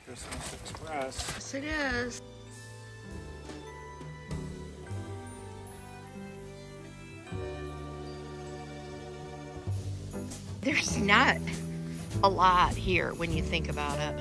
Christmas Express. Yes, it is. There's not a lot here when you think about it.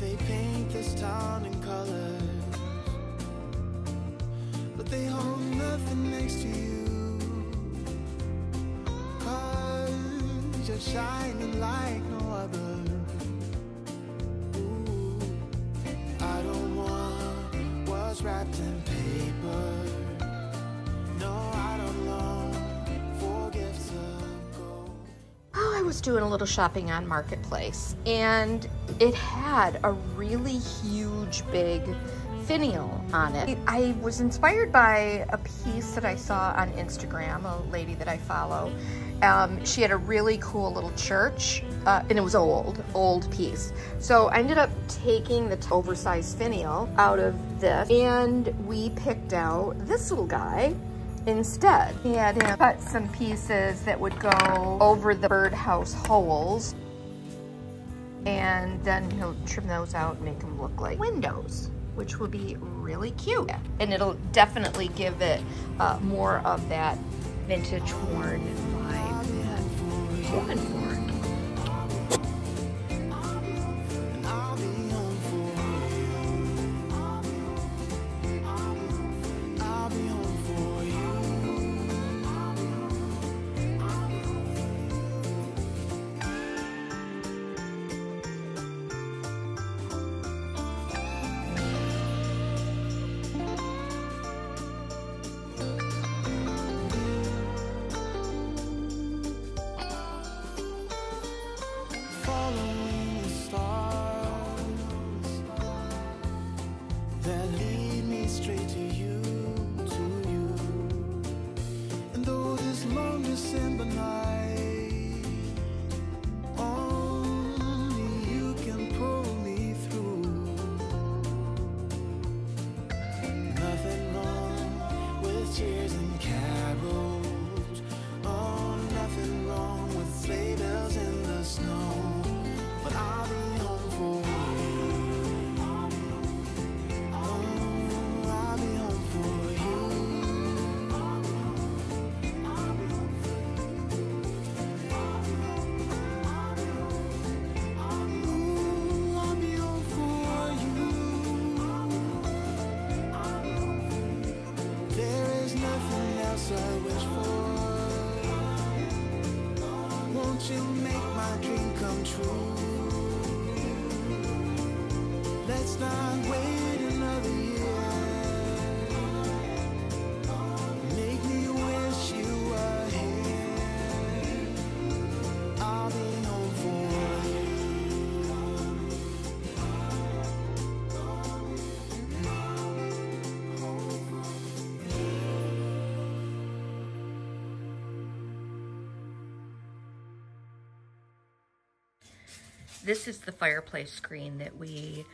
They paint this town in colors, but they hold nothing next to you, 'cause you're shining like no other. Ooh, I don't want what's wrapped in paper. No, I don't long for gifts of gold. Oh, I was doing a little shopping on Marketplace, and it had a really huge, big finial on it. I was inspired by a piece that I saw on Instagram, a lady that I follow. She had a really cool little church, and it was old piece. So I ended up taking the oversized finial out of this, and we picked out this little guy instead. He had cut some pieces that would go over the birdhouse holes, and then he'll trim those out and make them look like windows, which would be really cute. And it'll definitely give it more of that vintage worn vibe that I'm going for. Let's not wait another year. Make me wish you were here. I'll be home for you. This is the fireplace screen that we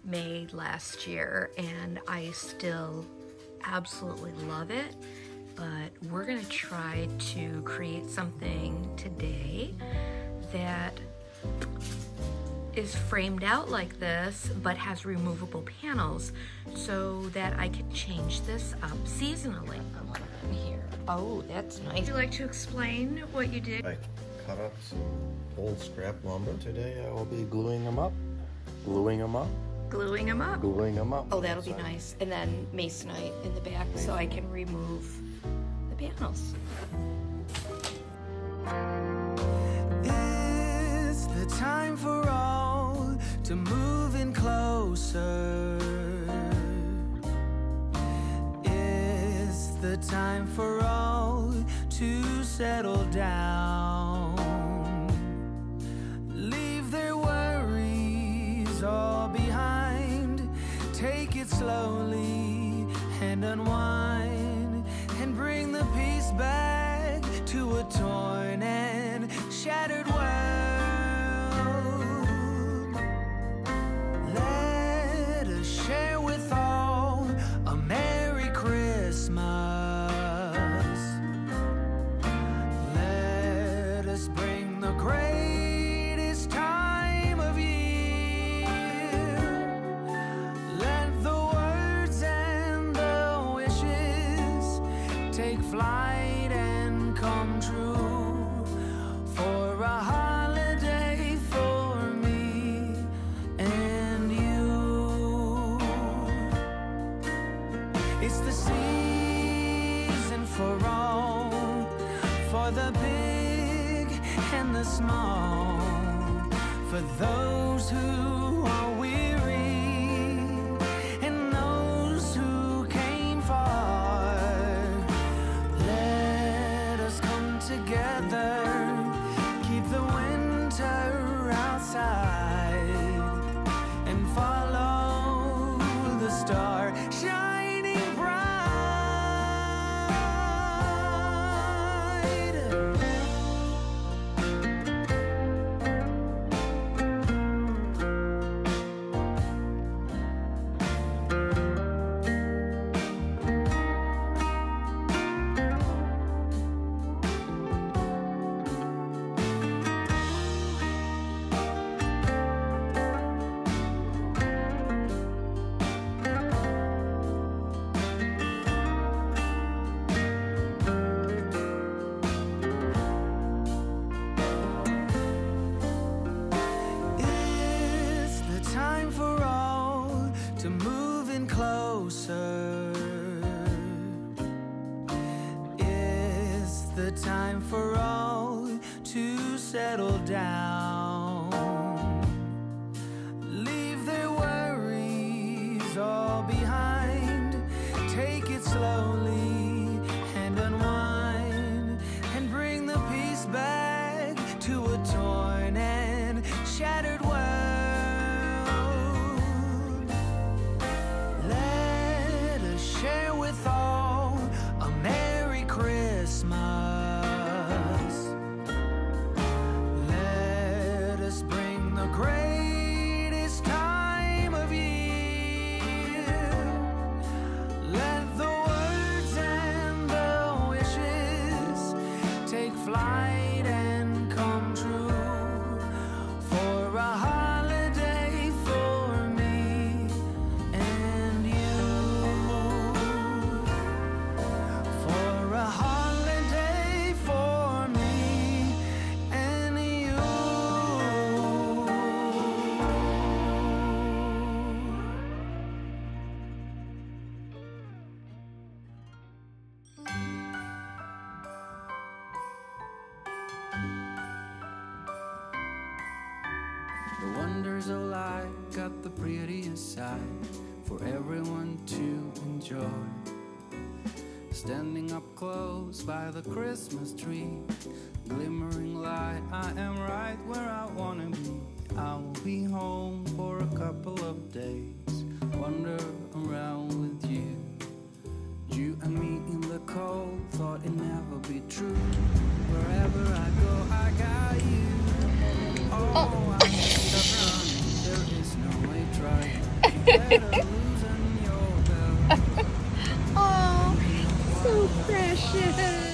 made last year, and I still absolutely love it, but we're gonna try to create something today that is framed out like this, but has removable panels so that I can change this up seasonally. In here. Oh, that's nice. Would you like to explain what you did? I cut up some old scrap lumber. Today I will be gluing them up. Gluing them up. Gluing them up. Gluing them up. Oh, that'll be nice. And then masonite in the back so I can remove the panels. It's the time for all to move in closer. It's the time for all to settle down. Leave their worries all behind. Take it slowly and unwind, and bring the peace back to a torn and shattered world. Let us share with all a Merry Christmas. Let us bring the greatest time of year. Let the words and the wishes take flight and come true, for a holiday for me and you. It's the season for all, for the big and the small, for those who are weary and those who came far. Let us come together, keep the winter outside, and follow the star shining bright. It's the time for all to move in closer. It's the time for all to settle down. Leave their worries all behind. Take it slowly and unwind, and bring the peace back to a torn and shattered world. Let us share with all a Merry Christmas. Let us bring the greatest time of year. Let the words got the prettiest side for everyone to enjoy. Standing up close by the Christmas tree, glimmering light, I am right where I wanna be. I will be home for a couple of days, wander around with you. You and me in the cold, thought it'd never be true. Wherever I go, I got you. Oh, I need a run, there is no way trying. You better loosen your belt. Oh, so precious.